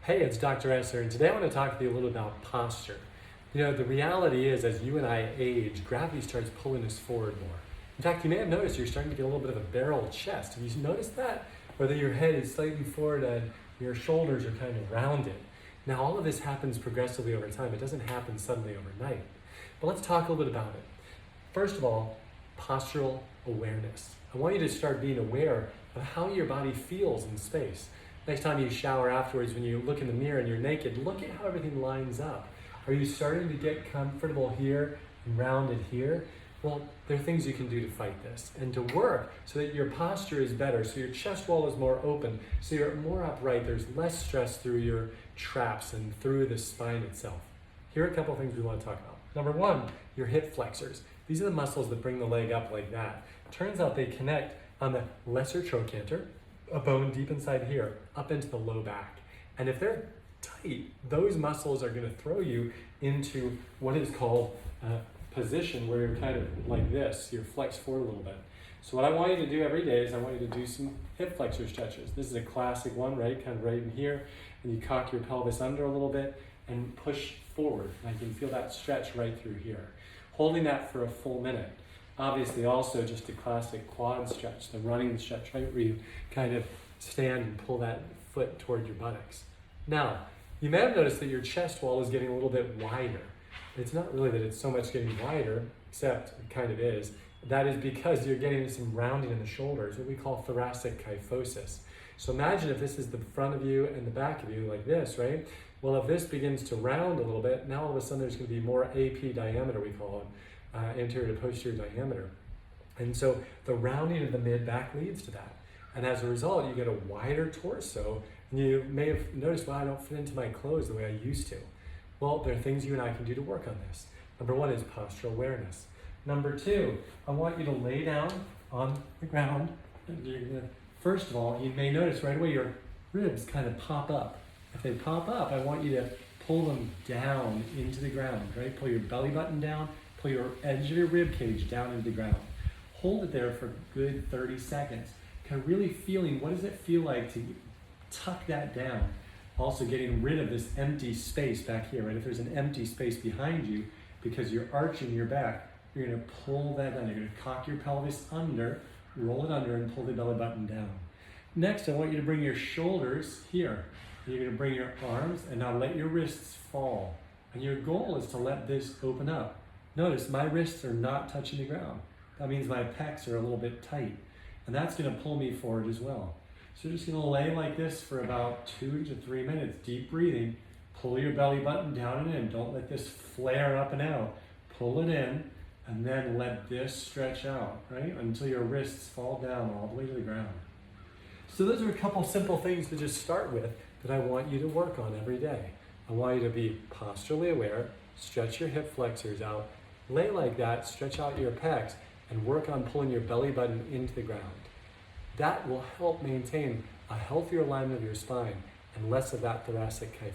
Hey, it's Dr. Esser, and today I want to talk to you a little about posture. You know, the reality is, as you and I age, gravity starts pulling us forward more. In fact, you may have noticed you're starting to get a little bit of a barrel chest. Have you noticed that? Whether your head is slightly forward and your shoulders are kind of rounded. Now, all of this happens progressively over time. It doesn't happen suddenly overnight. But let's talk a little bit about it. First of all, postural awareness. I want you to start being aware of how your body feels in space. Next time you shower afterwards, when you look in the mirror and you're naked, look at how everything lines up. Are you starting to get comfortable here and rounded here? Well, there are things you can do to fight this and to work so that your posture is better, so your chest wall is more open, so you're more upright, there's less stress through your traps and through the spine itself. Here are a couple things we want to talk about. Number one, your hip flexors. These are the muscles that bring the leg up like that. Turns out they connect on the lesser trochanter, a bone deep inside here, up into the low back. And if they're tight, those muscles are going to throw you into what is called a position where you're kind of like this, you're flexed forward a little bit. So what I want you to do every day is I want you to do some hip flexor stretches. This is a classic one, right? Kind of right in here. And you cock your pelvis under a little bit and push forward. And I can feel that stretch right through here. Holding that for a full minute. Obviously also just a classic quad stretch, the running stretch, right, where you kind of stand and pull that foot toward your buttocks. Now, you may have noticed that your chest wall is getting a little bit wider. It's not really that it's so much getting wider, except it kind of is. That is because you're getting some rounding in the shoulders, what we call thoracic kyphosis. So imagine if this is the front of you and the back of you like this, right? Well, if this begins to round a little bit, now all of a sudden there's going to be more AP diameter, we call it. Anterior to posterior diameter. And so the rounding of the mid-back leads to that. And as a result, you get a wider torso. And you may have noticed, well, I don't fit into my clothes the way I used to. Well, there are things you and I can do to work on this. Number one is postural awareness. Number two, I want you to lay down on the ground. And you're gonna, first of all, you may notice right away your ribs kind of pop up. If they pop up, I want you to pull them down into the ground, right? Pull your belly button down. Pull your edge of your rib cage down into the ground. Hold it there for a good 30 seconds. Kind of really feeling, what does it feel like to tuck that down? Also getting rid of this empty space back here, right? If there's an empty space behind you, because you're arching your back, you're gonna pull that down. You're gonna cock your pelvis under, roll it under, and pull the belly button down. Next, I want you to bring your shoulders here. You're gonna bring your arms, and now let your wrists fall. And your goal is to let this open up. Notice my wrists are not touching the ground. That means my pecs are a little bit tight. And that's gonna pull me forward as well. So you're just gonna lay like this for about 2 to 3 minutes, deep breathing. Pull your belly button down and in. Don't let this flare up and out. Pull it in, and then let this stretch out, right? Until your wrists fall down all the way to the ground. So those are a couple simple things to just start with that I want you to work on every day. I want you to be posturally aware, stretch your hip flexors out, lay like that, stretch out your pecs, and work on pulling your belly button into the ground. That will help maintain a healthier alignment of your spine and less of that thoracic kyphosis.